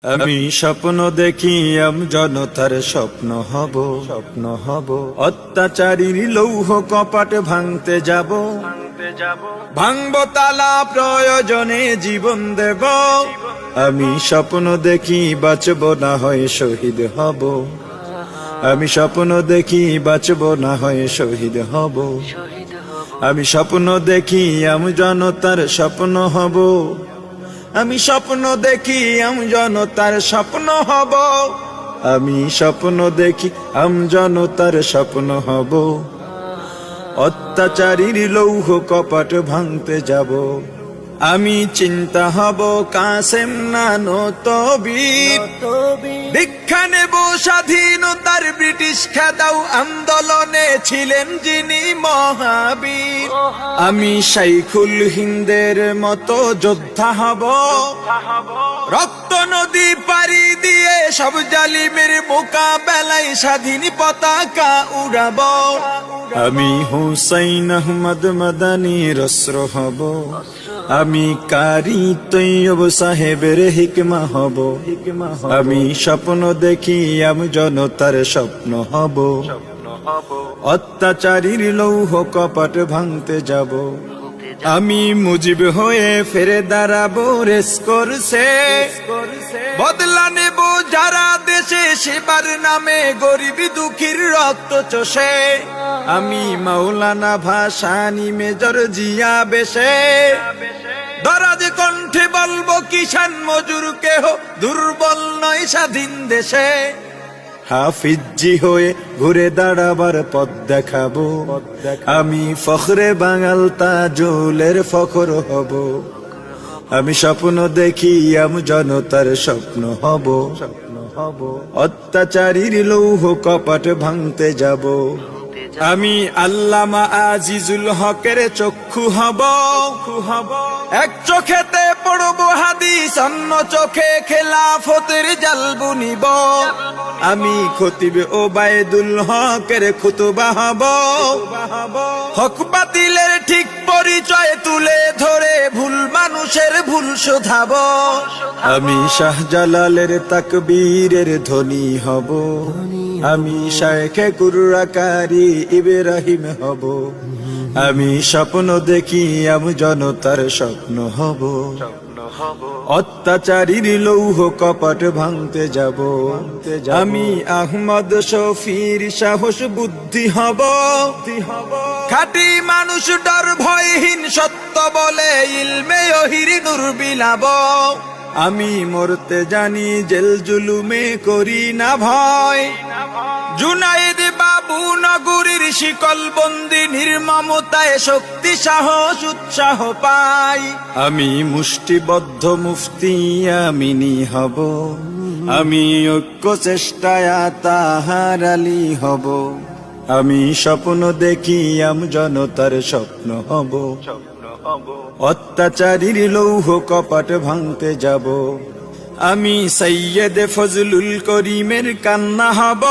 আমি স্বপ্ন দেখি জনতার স্বপ্ন হব অত্যাচারীর লৌহ কপাট ভাঙতে যাব ভাঙব তালা প্রয়োজনে জীবন দেব আমি স্বপ্ন দেখি বাঁচব না হয় শহীদ হব আমি স্বপ্ন দেখি বাঁচব না হয় শহীদ হব আমি স্বপ্ন দেখি জনতার স্বপ্ন হব আমি স্বপ্ন দেখি জনতার স্বপ্ন হব আমি স্বপ্ন দেখি জনতার স্বপ্ন হব অত্যাচারীর লৌহ কপাট ভাঙতে যাব আমি চিন্তা হব কাসেম নানত বীর দীক্ষা নেব স্বাধীনতার ব্রিটিশ খেদাও আন্দোলনে ছিলেন যিনি মহাবীর আমি শাইখুল হিন্দের মতো যোদ্ধা হব রক্ত নদী পাড়ি দিয়ে সব জালিমের মোকাবেলায় স্বাধীন পতাকা উড়াব আমি হুসাইন আহমদ মাদানির অস্ত্র হব আমি কারি তৈয়ব সাহেবের হিকমা হব আমি স্বপ্ন দেখি জনতার স্বপ্ন হব অত্যাচারীর লৌহ কপাট ভাঙতে যাব আমি মুজিব হয়ে ফিরে দাঁড়াবো রেস করছে বদলা নেব যারা দেশে সেবার নামে গরিব দুঃখীর রক্ত চষে আমি মাওলানা ভাসানী মেজর জিয়া বেশে দরাজ কণ্ঠে বলবো কিষান মজুর কেহ দুর্বল নয় স্বাধীন দেশে হাফিজি হয়ে ঘুরে দাঁড়াবার পথ দেখাবো আমি ফখরে বাঙাল তাজুলের ফখর হব আমি স্বপ্ন দেখি জনতার স্বপ্ন হব অত্যাচারীর লৌহ কপাট ভাঙতে যাব আমি আল্লামা আজিজুল হকের চক্ষু হব এক চোখেতে পড়ব হাদিস অন্য চোখে খেলাফতের জাল বুনিব আমি খতিব ওবায়দুল হকের খুতবা হব হক বাতিলের ঠিক পরিচয় তুলে ধরে ভুল মানুষের ভুল শোধাব আমি শাহজালালের তাকবীরের ধ্বনি হব আমি শায়েখে কুররাকারী ইব্রাহিম হব আমি স্বপ্ন দেখি জনতার স্বপ্ন হব অত্যাচারীর লৌহ কপাট ভাঙতে যাব আমি আহমদ শফির সাহস বুদ্ধি হব খাঁটি মানুষ ডর ভয়হীন সত্য বলে ইলমে ওহির নূর বিলাব আমি মরতে জানি জেল জুলুমে করি না ভয় জুনাইদ বাবু নগরীর শিকল বন্দি নির্মমতায় শক্তি সাহস উৎসাহ পাই আমি মুষ্টিবদ্ধ মুফতি আমিনী হব আমি ঐক্য চেষ্টায় তাহার আলী হব আমি স্বপ্ন দেখি জনতার স্বপ্ন হব অত্যাচারীর লৌহ কপাট ভাঙতে যাব আমি সৈয়দ ফজলুল করিমের কান্না হব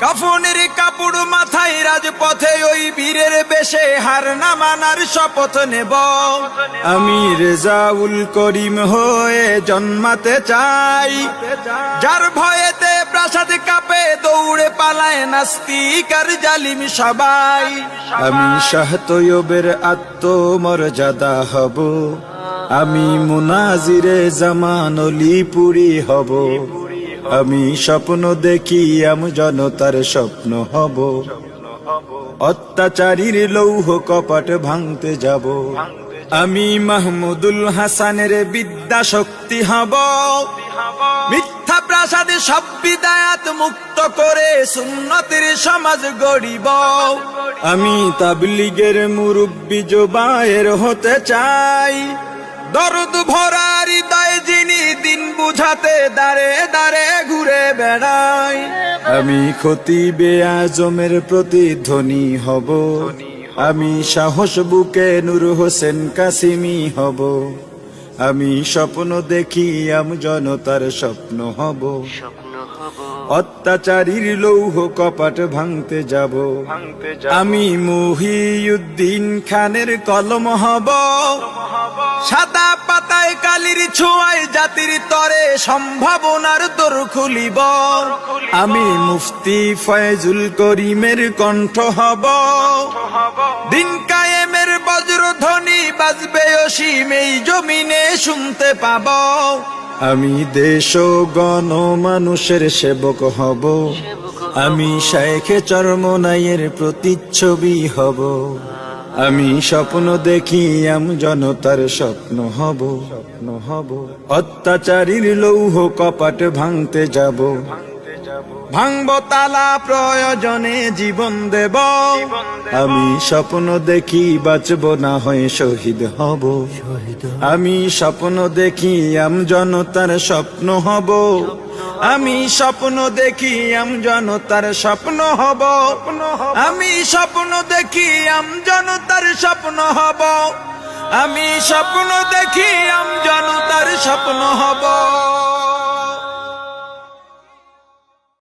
কাফনের কাপড় মাথায় রাজপথে ওই বীরের বেশে হার না মানার শপথ নেব আমি রেজাউল করিম হয়ে জন্মাতে চাই যার ভয়েতে প্রাসাদ কাঁপে দৌড়ে পালায় নাস্তিক আর জালিম সবাই আমি শাহ তৈয়বের আত্মমর্যাদা হব আমি মুনাজিরে জামান অলিপুরি হব আমি স্বপ্ন দেখি জনতার স্বপ্ন হব অত্যাচারীর লৌহ কপাট ভাঙতে যাব আমি মাহমুদুল হাসানের বিদ্যা শক্তি হব মিথ্যা প্রাসাদে সব বিদায়াত মুক্ত করে সুন্নতের সমাজ গড়িব আমি তাবলীগের মুরব্বি জোবায়ের হতে চাই দরদ ভরা হৃদয় যিনি দিন বুঝাতে দাঁড়ে দাঁড়ে ঘুরে বেড়াই আমি খতিবে আজমের প্রতিধ্বনি হব আমি সাহস বুকে নূর হোসেন কাসিমি হব আমি স্বপ্ন দেখি জনতার স্বপ্ন হব অত্যাচারীর লৌহ কপাট ভাঙতে যাব আমি মহিউদ্দিন খানের কলম হব সাদা পাতা মাথায় কালির ছোঁয়ায় জাতির তরে সম্ভাবনার দোর খুলিব আমি মুফতি ফয়জুল করিমের কণ্ঠ হব দিন কায়েমের বজ্রধ্বনি বাজবে অসীম এই জমিনে শুনতে পাব আমি দেশ ও গণ মানুষের সেবক হব আমি শায়েখে চরমনাইয়ের প্রতিচ্ছবি হব আমি স্বপ্ন দেখি জনতার স্বপ্ন হব অত্যাচারীর লৌহ কপাট ভাঙতে যাব ভাঙব তালা প্রয়োজনে জীবন দেব আমি স্বপ্ন দেখি বাঁচব না হয়ে শহীদ হব আমি স্বপ্ন দেখি জনতার স্বপ্ন হব আমি স্বপ্ন দেখি জনতার স্বপ্ন হব আমি স্বপ্ন দেখি জনতার স্বপ্ন হব আমি স্বপ্ন দেখি জনতার স্বপ্ন হব